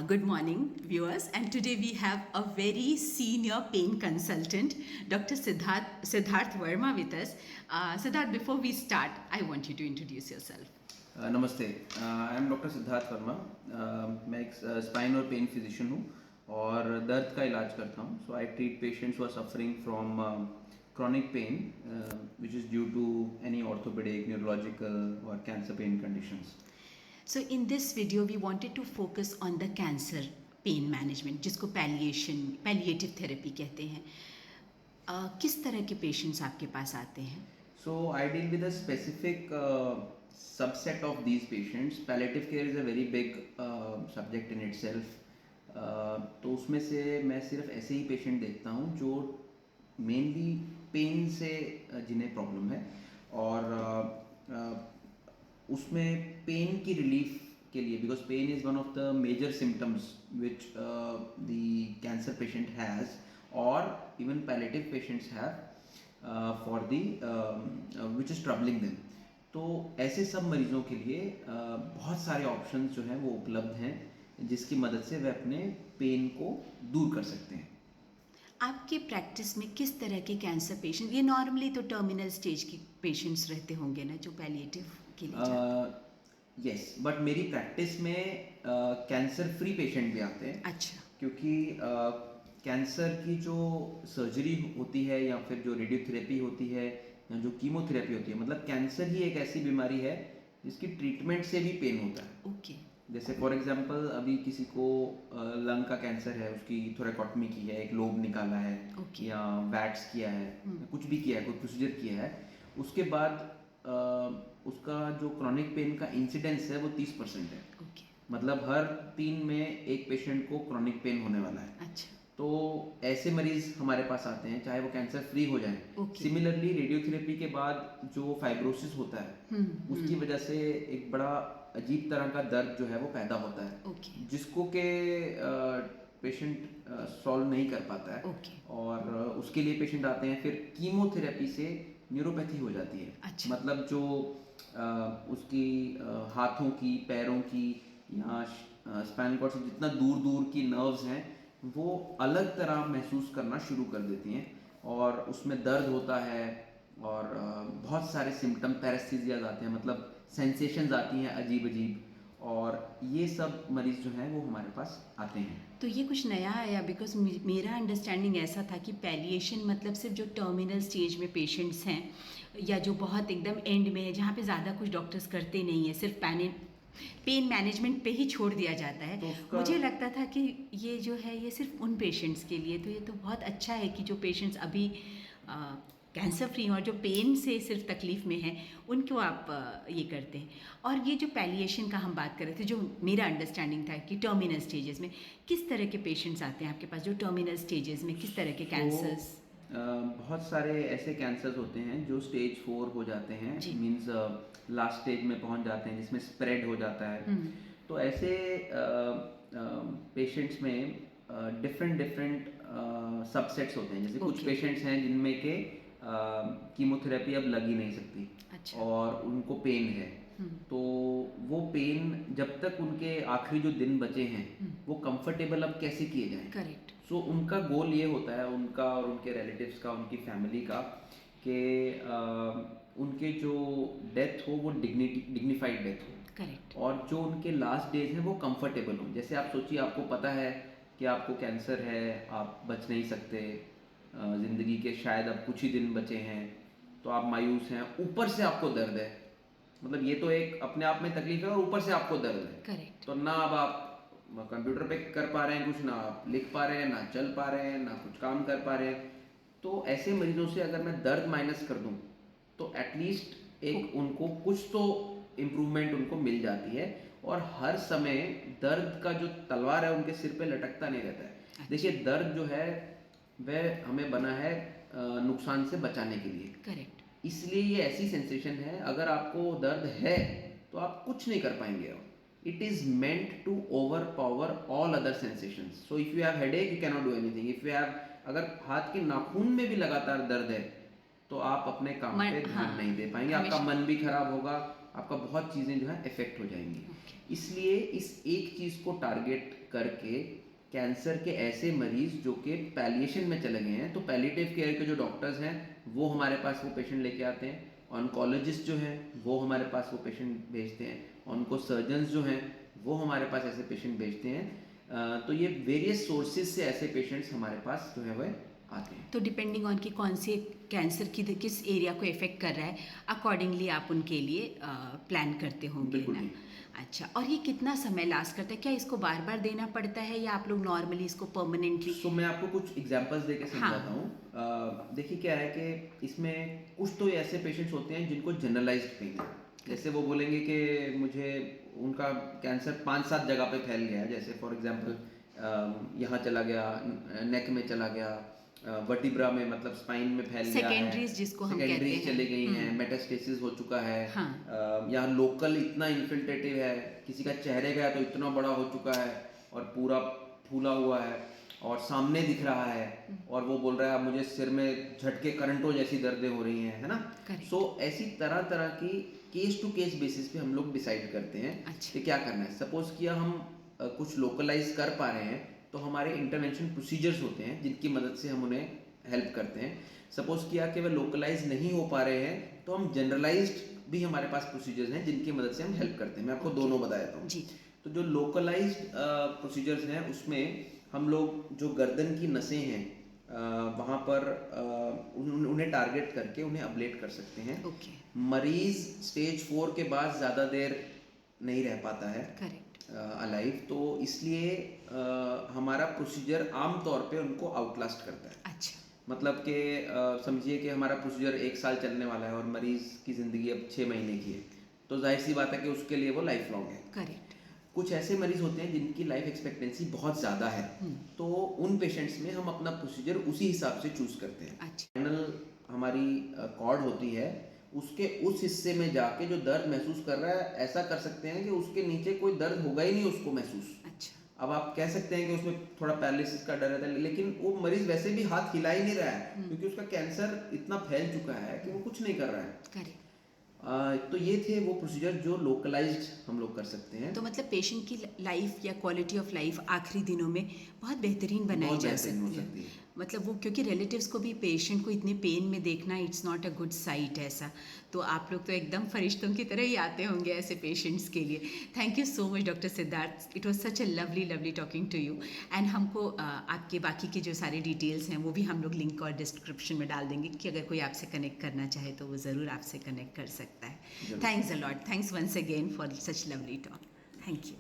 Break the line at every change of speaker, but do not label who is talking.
Good morning, viewers. And today we have a very senior pain consultant, Dr. Siddharth Verma, with us. Siddharth, before we start, I want you to introduce yourself.
नमस्ते, I am doctor Siddharth Verma. मैं एक spine और pen physician हूँ और दर्द का इलाज करता हूँ। So I treat patients who are suffering from chronic pain which is due to any orthopedic, neurological or cancer pain conditions.
So in this video, we wanted to focus on the cancer pain management, जिसको palliative therapy कहते हैं. किस तरह के patients आपके पास आते हैं?
So I deal with a specific subset of these patients. Palliative care is a very big subject in itself. तो उसमें से मैं सिर्फ ऐसे ही पेशेंट देखता हूँ जो मेनली पेन से जिन्हें प्रॉब्लम है और उसमें पेन की रिलीफ के लिए, because pain is one of the major symptoms which the cancer patient has और even palliative patients have for the which is troubling them. तो ऐसे सब मरीजों के लिए बहुत सारे ऑप्शंस जो हैं वो उपलब्ध हैं जिसकी मदद से वे अपने पेन को दूर कर सकते हैं।
आपके प्रैक्टिस में किस तरह के कैंसर पेशेंट, ये नॉर्मली तो टर्मिनल स्टेज के पेशेंट्स रहते होंगे ना जो पैलिएटिव के लिए जाते?
यस, बट मेरी प्रैक्टिस में कैंसर फ्री पेशेंट भी आते हैं।
अच्छा।
क्योंकि कैंसर की जो सर्जरी होती है या फिर जो रेडियोथेरेपी होती है या जो कीमोथेरेपी होती है, मतलब कैंसर ही एक ऐसी बीमारी है जिसकी ट्रीटमेंट से भी पेन होता है।
ओके।
जैसे फॉर एग्जांपल अभी किसी को लंग का कैंसर है, उसकी थोरेकोटमी की है, एक लोब निकाला है या वैट्स किया है, कुछ भी किया है, कोई प्रोसीजर किया है, उसके बाद उसका जो क्रॉनिक पेन का इंसिडेंस है वो 30% है। मतलब हर 3 में एक पेशेंट को क्रॉनिक पेन होने वाला है।
अच्छा।
तो ऐसे मरीज हमारे पास आते हैं चाहे वो कैंसर फ्री हो जाए। सिमिलरली रेडियोथेरेपी के बाद जो फाइब्रोसिस होता है उसकी वजह से एक बड़ा अजीब तरह का दर्द जो है वो पैदा होता है, जिसको के पेशेंट सॉल्व नहीं कर पाता है। और उसके लिए पेशेंट आते हैं, फिर कीमोथेरेपी से न्यूरोपैथी हो जाती है।
अच्छा।
मतलब जो उसकी हाथों की, पैरों की या स्पाइनल कॉर्ड से जितना दूर दूर की नर्व्स हैं वो अलग तरह महसूस करना शुरू कर देती हैं और उसमें दर्द होता है और बहुत सारे सिम्टम, पैरेस्थीसियाज आते हैं, मतलब सेंसेशंस आती हैं अजीब अजीब, और ये सब मरीज जो हैं वो हमारे पास आते हैं।
तो ये कुछ नया आया, बिकॉज मेरा अंडरस्टैंडिंग ऐसा था कि पैलिएशन मतलब सिर्फ जो टर्मिनल स्टेज में पेशेंट्स हैं या जो बहुत एकदम एंड में है जहाँ पे ज़्यादा कुछ डॉक्टर्स करते नहीं है, सिर्फ पेन मैनेजमेंट पे ही छोड़ दिया जाता है। तो मुझे लगता था कि ये जो है ये सिर्फ उन पेशेंट्स के लिए, तो ये तो बहुत अच्छा है कि जो पेशेंट्स अभी कैंसर फ्री हैं और जो पेन से सिर्फ तकलीफ़ में हैं उनको आप ये करते हैं। और ये जो पैलिएशन का हम बात कर रहे थे, जो मेरा अंडरस्टैंडिंग था कि टर्मिनल स्टेजेस में किस तरह के पेशेंट्स आते हैं आपके पास, जो टर्मिनल स्टेजेस में किस तरह के कैंसर्स?
बहुत सारे ऐसे कैंसर्स होते हैं जो स्टेज 4 हो जाते हैं, मींस लास्ट स्टेज में पहुंच जाते हैं जिसमें स्प्रेड हो जाता है। तो ऐसे पेशेंट्स में डिफरेंट सबसेट्स होते हैं। जैसे कुछ पेशेंट्स हैं जिनमें के कीमोथेरेपी अब लग ही नहीं सकती।
अच्छा।
और उनको पेन है, तो वो पेन जब तक उनके आखिरी जो दिन बचे हैं वो कंफर्टेबल अब कैसे किए जाएं।
करेक्ट।
सो उनका गोल ये होता है, उनका और उनके रिलेटिव्स का, उनकी फैमिली का, कि उनके जो डेथ हो वो डिग्निफाइड डेथ हो।
करेक्ट।
और जो उनके लास्ट डेज हैं वो कंफर्टेबल हो। जैसे आप सोचिए, आपको पता है कि आपको कैंसर है, आप बच नहीं सकते, ज़िंदगी के शायद अब कुछ ही दिन बचे हैं, तो आप मायूस हैं, ऊपर से आपको दर्द है। मतलब ये तो एक अपने आप में तकलीफ है और ऊपर से आपको दर्द है।
करेक्ट।
तो ना अब आप कंप्यूटर पे कर पा रहे हैं कुछ, ना आप लिख पा रहे हैं, ना चल पा रहे हैं, ना कुछ काम कर पा रहे हैं। तो ऐसे मरीजों से अगर मैं दर्द माइनस कर दूं तो एटलीस्ट एक उनको कुछ तो इम्प्रूवमेंट उनको मिल जाती है। और हर समय दर्द का जो तलवार है उनके सिर पे लटकता नहीं रहता है। देखिए, दर्द जो है वह हमें बना है नुकसान से बचाने के लिए।
करेक्ट।
इसलिए ये ऐसी सेंसेशन है, अगर आपको दर्द है तो आप कुछ नहीं कर पाएंगे। It is meant to overpower all other sensations. So if you have headache, you cannot do anything. If you have, अगर हाथ के नाखून में भी लगातार दर्द है तो आप अपने काम पे ध्यान नहीं दे पाएंगे, आपका मन भी खराब होगा आपका बहुत चीज़ें जो है इफ़ेक्ट हो जाएंगी। इसलिए इस एक चीज़ को टारगेट करके कैंसर के ऐसे मरीज़ जो कि पैलिएशन में चले गए हैं, तो पैलिएटिव केयर के जो डॉक्टर्स हैं वो हमारे पास वो पेशेंट लेके आते हैं, ऑन्कोलॉजिस्ट जो हैं वो हमारे पास वो पेशेंट भेजते हैं, ऑन्को सर्जन्स जो हैं वो हमारे पास ऐसे पेशेंट भेजते हैं। तो ये वेरियस सोर्सेज से ऐसे पेशेंट्स हमारे पास जो है वह आते हैं।
तो डिपेंडिंग ऑन कि कौन से कैंसर की किस एरिया को इफेक्ट कर रहा है, अकॉर्डिंगली आप उनके लिए प्लान करते होंगे
बिल्कुल
ना।
जी।
अच्छा, और ये कितना समय लास्ट करता है? क्या इसको बार बार देना पड़ता है या आप लोग नॉर्मली इसको परमानेंटली?
सो मैं आपको कुछ एग्जांपल्स देके समझाता
हाँ।
हूँ। देखिए क्या है कि इसमें कुछ तो ऐसे पेशेंट्स होते हैं जिनको जनरलाइज्ड पेन है, जैसे वो बोलेंगे कि मुझे उनका कैंसर 5-7 जगह पे फैल गया है, जैसे फॉर एग्जांपल यहाँ चला गया, नेक में चला गया, वर्टिब्रा में मतलब स्पाइन में फैल गया है,
सेकेंडरीज जिसको हम कहते
सेकेंडरीज
हैं।
चले गई हैं, मेटास्टेसिस हो चुका है,
हाँ।
यहाँ लोकल इतना इन्फिल्ट्रेटिव है, किसी का चेहरे का तो इतना बड़ा हो चुका है और पूरा फूला हुआ है और सामने दिख रहा है, और वो बोल रहा है मुझे सिर में झटके करंटों जैसी दर्दें हो रही हैं, है ना। सो ऐसी तरह तरह की केस टू केस बेसिस पे हम लोग डिसाइड करते हैं कि क्या करना है। सपोज किया हम कुछ लोकलाइज कर पा रहे हैं तो हमारे इंटरवेंशन प्रोसीजर्स होते हैं जिनकी मदद से हम उन्हें हेल्प करते हैं। सपोज किया कि वे लोकलाइज नहीं हो पा रहे हैं तो हम जनरलाइज्ड भी हमारे पास प्रोसीजर्स हैं जिनकी मदद से हम हेल्प करते हैं। मैं आपको दोनों बता देता हूँ। तो जो लोकलाइज्ड प्रोसीजर्स हैं उसमें हम लोग जो गर्दन की नसें हैं वहाँ पर उन्हें टारगेट करके उन्हें अब्लेट कर सकते हैं। मरीज स्टेज 4 के बाद ज़्यादा देर नहीं रह पाता है अलाइव, तो इसलिए हमारा प्रोसीजर आम तौर पे उनको आउटलास्ट करता है।
अच्छा।
मतलब कि समझिए कि हमारा प्रोसीजर 1 साल चलने वाला है और मरीज की ज़िंदगी अब 6 महीने की है, तो जाहिर सी बात है कि उसके लिए वो लाइफ लॉन्ग है।
करेक्ट।
कुछ ऐसे मरीज होते हैं जिनकी लाइफ एक्सपेक्टेंसी बहुत ज़्यादा है, तो उन पेशेंट्स में हम अपना प्रोसीजर उसी हिसाब से चूज़ करते हैं। फाइनल हमारी कॉर्ड होती है, उसके उस हिस्से में जाके जो दर्द महसूस कर रहा है, ऐसा कर सकते हैं कि उसके नीचे कोई दर्द होगा ही नहीं उसको महसूस।
अच्छा।
अब आप कह सकते हैं कि उसमें थोड़ा पैरालिसिस का डर रहता है, लेकिन वो मरीज वैसे भी हाथ हिला ही नहीं रहा है क्योंकि उसका कैंसर इतना फैल चुका है कि वो कुछ नहीं कर रहा है।
करेक्ट।
तो ये थे वो प्रोसीजर जो लोकलाइज्ड हम लोग कर सकते हैं।
तो मतलब पेशेंट की लाइफ या क्वालिटी ऑफ लाइफ आखिरी दिनों में बहुत बेहतरीन बनाई जा सकती है। मतलब वो क्योंकि रिलेटिव्स को भी पेशेंट को इतने पेन में देखना, it's not a good site ऐसा। तो आप लोग तो एकदम फरिश्तों की तरह ही आते होंगे ऐसे पेशेंट्स के लिए। Thank you so much doctor Siddharth, it was such a lovely talking to you. And हमको आपके बाकी के जो सारे डिटेल्स हैं वो भी हम लोग लिंक और डिस्क्रिप्शन में डाल देंगे कि अगर कोई आपसे कनेक्ट करना चाहे तो वो ज़रूर आपसे कनेक्ट कर सकता है। Thanks a lot, thanks once again for such lovely talk. Thank you.